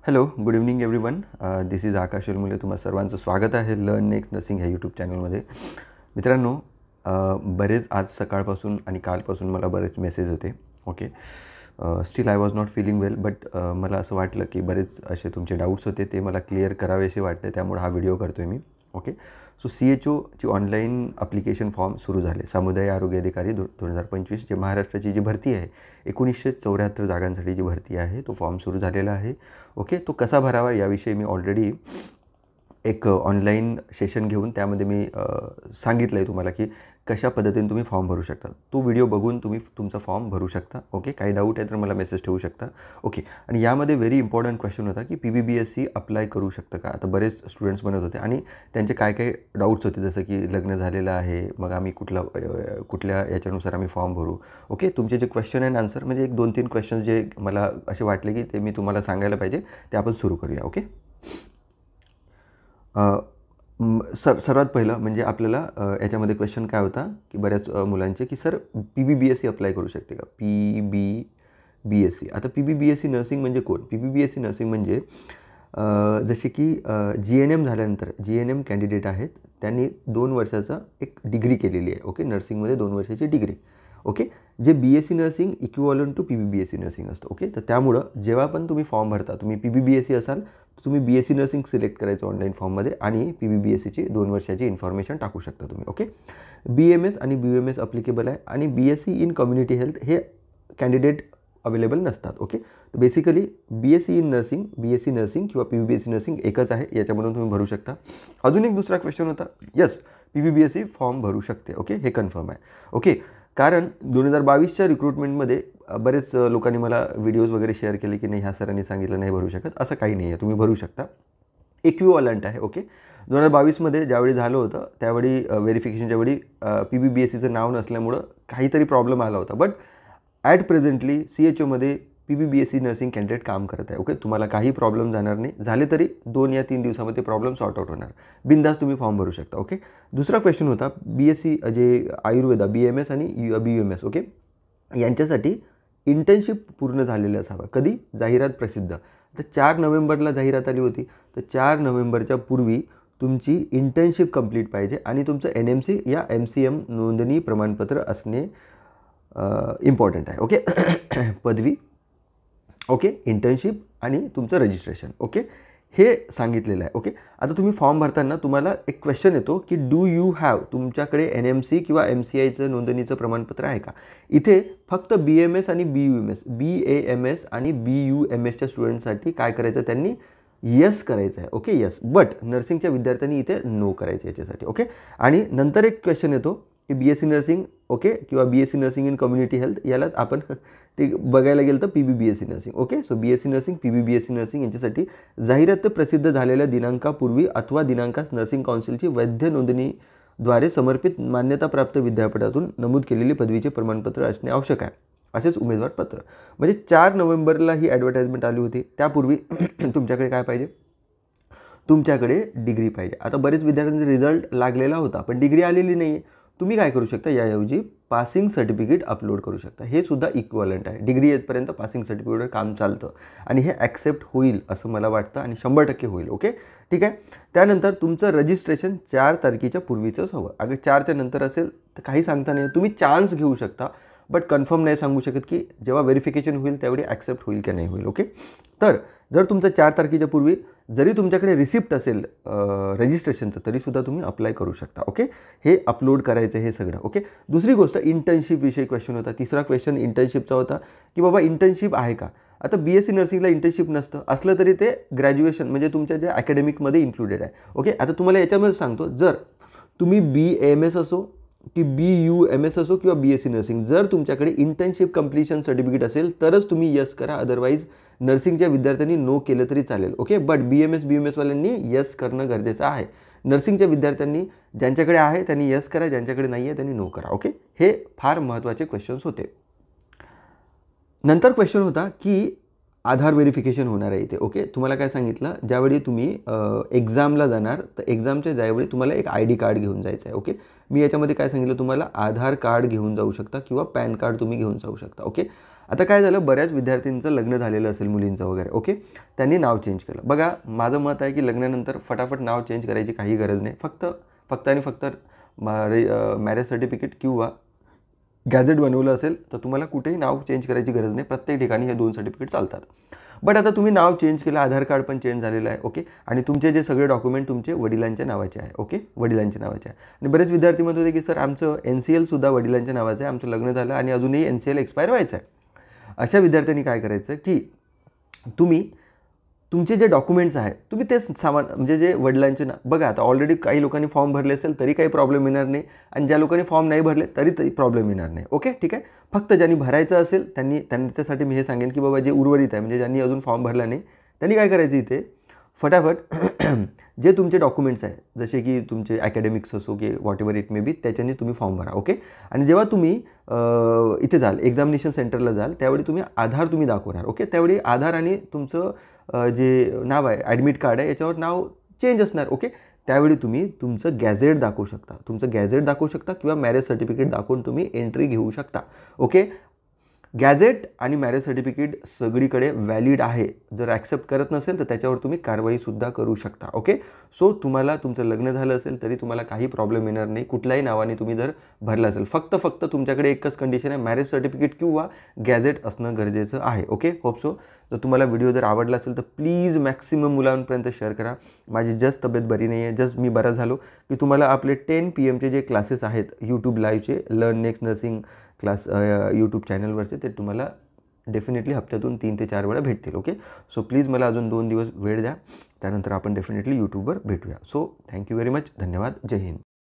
Hello, good evening everyone. This is Akash Velmule. तुम्हा सर्वांचं स्वागत आहे लर्न नेक्स्ट नर्सिंग ह्या यूट्यूब चॅनलमध्ये. मित्रांनो, बरेच आज सकाळपासून आणि कालपासून मला बरेच मेसेज होते. Okay, still I was not feeling well, but मला असं वाटलं की बरेच असे तुमचे डाऊट्स होते, ते मला क्लिअर करावेसे वाटले, त्यामुळे हा व्हिडिओ करतो आहे मी. ओके, सो CHOची ऑनलाईन ॲप्लिकेशन फॉर्म सुरू झाले. सामुदायिक आरोग्य अधिकारी 2025 जे महाराष्ट्राची जी भरती आहे, 1974 जागांसाठी जी भरती आहे, तो फॉर्म सुरू झालेला आहे. ओके, तो कसा भरावा याविषयी मी ऑलरेडी एक ऑनलाईन सेशन घेऊन त्यामध्ये मी सांगितलं आहे तुम्हाला की कशा पद्धतीने तुम्ही फॉर्म भरू शकता. तो व्हिडिओ बघून तुम्ही तुमचा फॉर्म भरू शकता. ओके, काही डाऊट आहे तर मला मेसेज ठेवू शकता. ओके, आणि यामध्ये व्हेरी इम्पॉर्टंट क्वेश्चन होता की PBBSc अप्लाय करू शकतं का. आता बरेच स्टुडंट्स बनत होते आणि त्यांचे काय काय डाऊट्स होते, जसं की लग्न झालेलं आहे, मग आम्ही कुठल्या याच्यानुसार आम्ही फॉर्म भरू. ओके, तुमचे जे क्वेश्चन अँड आन्सर म्हणजे एक 2-3 क्वेश्चन्स जे मला असे वाटले की ते मी तुम्हाला सांगायला पाहिजे, ते आपण सुरू करूया. ओके, सर्वात पहिलं म्हणजे आपल्याला याच्यामध्ये क्वेश्चन काय होता की बऱ्याच मुलांचे की सर PBBSc अप्लाय करू शकते का. PBBSc, आता PBBSc नर्सिंग म्हणजे कोण. PBBSc नर्सिंग म्हणजे जसे की GNM झाल्यानंतर GNM कॅन्डिडेट आहेत, त्यांनी 2 वर्षाचा एक डिग्री केलेली आहे. ओके, नर्सिंगमध्ये 2 वर्षाची डिग्री. ओके, जे BSc nursing equivalent to PBBSc nursing असतं. ओके, तर त्यामुळं जेव्हा पण तुम्ही फॉर्म भरता, तुम्ही PBBSc असाल तर तुम्ही BSc नर्सिंग सिलेक्ट करायचं ऑनलाईन फॉर्ममध्ये आणि PBBScची 2 वर्षाची इन्फॉर्मेशन टाकू शकता तुम्ही. ओके, BMS आणि BUMS अप्लिकेबल आहे आणि BSc इन कम्युनिटी हेल्थ हे कॅन्डिडेट अवेलेबल नसतात. Okay, basically BSc in nursing, BSc nursing किंवा PBBSc नर्सिंग एकच आहे, याच्यामधून तुम्ही भरू शकता. अजून एक दुसरा क्वेश्चन होता, यस PBBSc फॉर्म भरू शकते. ओके, हे कन्फर्म आहे. ओके, कारण 2022च्या रिक्रुटमेंटमध्ये बरेच लोकांनी मला व्हिडिओज वगैरे शेअर केले की नाही, ह्या सरांनी सांगितलं नाही भरू शकत. असं काही नाही आहे, तुम्ही भरू शकता. इक्विव्हॅलंट आहे. ओके, 2022मध्ये ज्यावेळी झालं होतं त्यावेळी व्हेरिफिकेशनच्या वेळी PBBScचं नाव नसल्यामुळं काहीतरी प्रॉब्लेम आला होता, बट ॲट प्रेझेंटली CHOमध्ये PBBSc नर्सिंग कॅन्डिडेट काम करत आहे. ओके, तुम्हाला काही प्रॉब्लेम जाणार नाही, झाले तरी 2 या 3 दिवसामध्ये प्रॉब्लेम सॉर्ट आउट होणार. बिंदास तुम्ही फॉर्म भरू शकता. ओके, दुसरा क्वेश्चन होता BSc जे आयुर्वेदा BMS आणि BUMS. ओके, यांच्यासाठी इंटर्नशिप पूर्ण झालेलं असावं. कधी जाहिरात प्रसिद्ध, तर 4 नोव्हेंबरला जाहिरात आली होती, तर 4 नोव्हेंबरच्या पूर्वी तुमची इंटर्नशिप कंप्लीट पाहिजे आणि तुमचं NMC या MCM नोंदणी प्रमाणपत्र असणे इम्पॉर्टंट आहे. ओके, पदवी, ओके, इंटर्नशिप आणि तुमचं रजिस्ट्रेशन. ओके, हे सांगितलेलं आहे. ओके, आता तुम्ही फॉर्म भरताना तुम्हाला एक क्वेश्चन येतो की डू यू हॅव, तुमच्याकडे NMC किंवा MCIचं नोंदणीचं प्रमाणपत्र आहे का. इथे फक्त BMS आणि BAMS आणि BUMSच्या स्टुडंटसाठी काय करायचं, त्यांनी यस करायचं आहे. ओके, यस, बट नर्सिंगच्या विद्यार्थ्यांनी इथे नो करायचं याच्यासाठी. ओके, आणि नंतर एक क्वेश्चन येतो की BSc नर्सिंग, ओके, किंवा BSc nursing in community health, यालाच आपण ते बघायला गेलं तर PBBSc nursing. Okay, so BSc nursing, PBBSc nursing यांच्यासाठी जाहिरात प्रसिद्ध झालेल्या दिनांकापूर्वी अथवा दिनांकास नर्सिंग काउन्सिलची वैध नोंदणीद्वारे समर्पित मान्यताप्राप्त विद्यापीठातून नमूद केलेली पदवीचे प्रमाणपत्र असणे आवश्यक आहे. असेच उमेदवार पत्र. म्हणजे 4 नोव्हेंबरला ही ॲडव्हर्टाइजमेंट आली होती, त्यापूर्वी तुमच्याकडे काय पाहिजे, तुमच्याकडे डिग्री पाहिजे. आता बरेच विद्यार्थ्यांचा रिझल्ट लागलेला होता पण डिग्री आलेली नाही आहे. तुम्ही काय करू शकता, याऐवजी पासिंग सर्टिफिकेट अपलोड करू शकता. हे सुद्धा इक्विव्हॅलंट आहे. डिग्री येतपर्यंत पासिंग सर्टिफिकेटवर काम चालतं आणि हे ॲक्सेप्ट होईल असं मला वाटतं आणि 100% होईल. ओके, ठीक आहे. त्यानंतर तुमचं रजिस्ट्रेशन 4 तारखेच्या पूर्वीचंच हवं. अगर 4च्या नंतर असेल तर काही सांगता नाही, तुम्ही चान्स घेऊ शकता, बट कन्फर्म नाही सांगू शकत की जेव्हा व्हेरिफिकेशन होईल त्यावेळी ॲक्सेप्ट होईल की नाही होईल. ओके, तर जर तुमचं 4 तारखेच्या पूर्वी जरी तुमच्याकडे रिसिप्ट असेल रजिस्ट्रेशनचं, तरीसुद्धा तुम्ही अप्लाय करू शकता. ओके, हे अपलोड करायचं हे सगळं. ओके, दुसरी गोष्ट इंटर्नशिपविषयी क्वेश्चन होता. तिसरा क्वेश्चन इंटर्नशिपचा होता की बाबा इंटर्नशिप आहे का. आता BSc नर्सिंगला इंटर्नशिप नसतं, असलं तरी ते ग्रॅज्युएशन म्हणजे तुमच्या ज्या अकॅडमिकमध्ये इन्क्लुडेड आहे. ओके, आता तुम्हाला याच्यामध्ये सांगतो, जर तुम्ही BAMS असो की BUMS असो किंवा BSc नर्सिंग, जर तुमच्याकडे इंटर्नशिप कंप्लीशन सर्टिफिकेट असेल तरच तुम्ही यस करा, अदरवाईज नर्सिंगच्या विद्यार्थ्यांनी नो केलं तरी चालेल. ओके, बट BMS BUMSवाल्यांनी यस करणं गरजेचं आहे. नर्सिंगच्या विद्यार्थ्यांनी ज्यांच्याकडे आहे त्यांनी यस करा, ज्यांच्याकडे नाही आहे त्यांनी नो करा. ओके, हे फार महत्त्वाचे क्वेश्चन्स होते. नंतर क्वेश्चन होता की आधार व्हेरिफिकेशन होणार आहे इथे. ओके, तुम्हाला काय सांगितलं, ज्यावेळी तुम्ही एक्झामला जाणार तर एक्झामच्या ज्यावेळी तुम्हाला एक ID कार्ड घेऊन जायचं आहे. ओके, मी याच्यामध्ये काय सांगितलं तुम्हाला, आधार कार्ड घेऊन जाऊ शकता किंवा पॅन कार्ड तुम्ही घेऊन जाऊ शकता. ओके, आता काय झालं, बऱ्याच विद्यार्थ्यांचं लग्न झालेलं असेल, मुलींचं वगैरे, ओके, त्यांनी नाव चेंज केलं. बघा, माझं मत आहे की लग्नानंतर फटाफट नाव चेंज करायची काही गरज नाही. फक्त आणि फक्त मॅरेज सर्टिफिकेट किंवा गॅझेट बनवलं असेल तर तुम्हाला कुठेही नाव चेंज करायची गरज नाही. प्रत्येक ठिकाणी हे 2 सर्टिफिकेट चालतात. बट आता तुम्ही नाव चेंज केलं, आधार कार्ड पण चेंज झालेलं आहे, ओके, आणि तुमचे जे सगळे डॉक्युमेंट तुमचे वडिलांच्या नावाचे आहे, ओके, वडिलांच्या नावाचे आहे. आणि बरेच विद्यार्थी म्हणत होते की सर आमचं NCLसुद्धा वडिलांच्या नावाचं आहे, आमचं लग्न झालं आणि अजूनही NCL एक्सपायर व्हायचं आहे. अशा विद्यार्थ्यांनी काय करायचं की तुम्ही तुमचे जे डॉक्युमेंट्स आहेत तुम्ही तेच म्हणजे जे वडिलांचे बघा, आता ऑलरेडी काही लोकांनी फॉर्म भरले असेल तरी काही प्रॉब्लेम येणार नाही, आणि ज्या लोकांनी फॉर्म नाही भरले तरी प्रॉब्लेम येणार नाही, ओके, ठीक आहे. फक्त ज्यांनी भरायचं असेल त्यांच्यासाठी मी हे सांगेन की बाबा जे उर्वरित आहे, म्हणजे ज्यांनी अजून फॉर्म भरला नाही, त्यांनी काय करायचं, इथे फटाफट जे तुमचे डॉक्युमेंट्स आहे, जसे की तुमचे ॲकॅडमिक्स असो की what ever it may be, त्याच्याने तुम्ही फॉर्म भरा, ओके. आणि जेव्हा तुम्ही इथे जाल, एक्झामिनेशन सेंटरला जाल, त्यावेळी तुम्ही आधार तुम्ही दाखवणार, ओके. त्यावेळी आधार आणि तुमचं जे नाव आहे, ॲडमिट कार्ड आहे, याच्यावर नाव चेंज असणार, ओके. त्यावेळी तुम्ही तुमचं गॅझेट दाखवू शकता, किंवा मॅरेज सर्टिफिकेट दाखवून तुम्ही एंट्री घेऊ शकता, ओके. गॅझेट आणि मॅरेज सर्टिफिकेट सगळीकडे व्हॅलिड आहे. जर ॲक्सेप्ट करत नसेल तर त्याच्यावर तुम्ही कारवाईसुद्धा करू शकता, ओके. सो तुम्हाला तुमचं लग्न झालं असेल तरी तुम्हाला काही प्रॉब्लेम येणार नाही, कुठल्याही नावाने तुम्ही जर भरलं असेल. फक्त तुमच्याकडे एकच कंडिशन आहे, मॅरेज सर्टिफिकेट किंवा गॅझेट असणं गरजेचं आहे, ओके. Hope so. तर तुम्हाला व्हिडिओ जर आवडला असेल तर प्लीज मॅक्सिमम मुलांपर्यंत शेअर करा. माझी जस्ट तब्येत बरी नाही आहे, जस्ट मी बरा झालो की तुम्हाला आपले 10 PM जे क्लासेस आहेत यूट्यूब लाईव्हचे, learn next nursing class YouTube चॅनलवरचे, ते तुम्हाला डेफिनेटली हप्त्यातून 3 ते 4 वेळा भेटतील, ओके. सो प्लीज मला अजून 2 दिवस वेळ द्या, त्यानंतर आपण डेफिनेटली यूट्यूबवर भेटूया. So thank you very much. धन्यवाद. जय हिंद.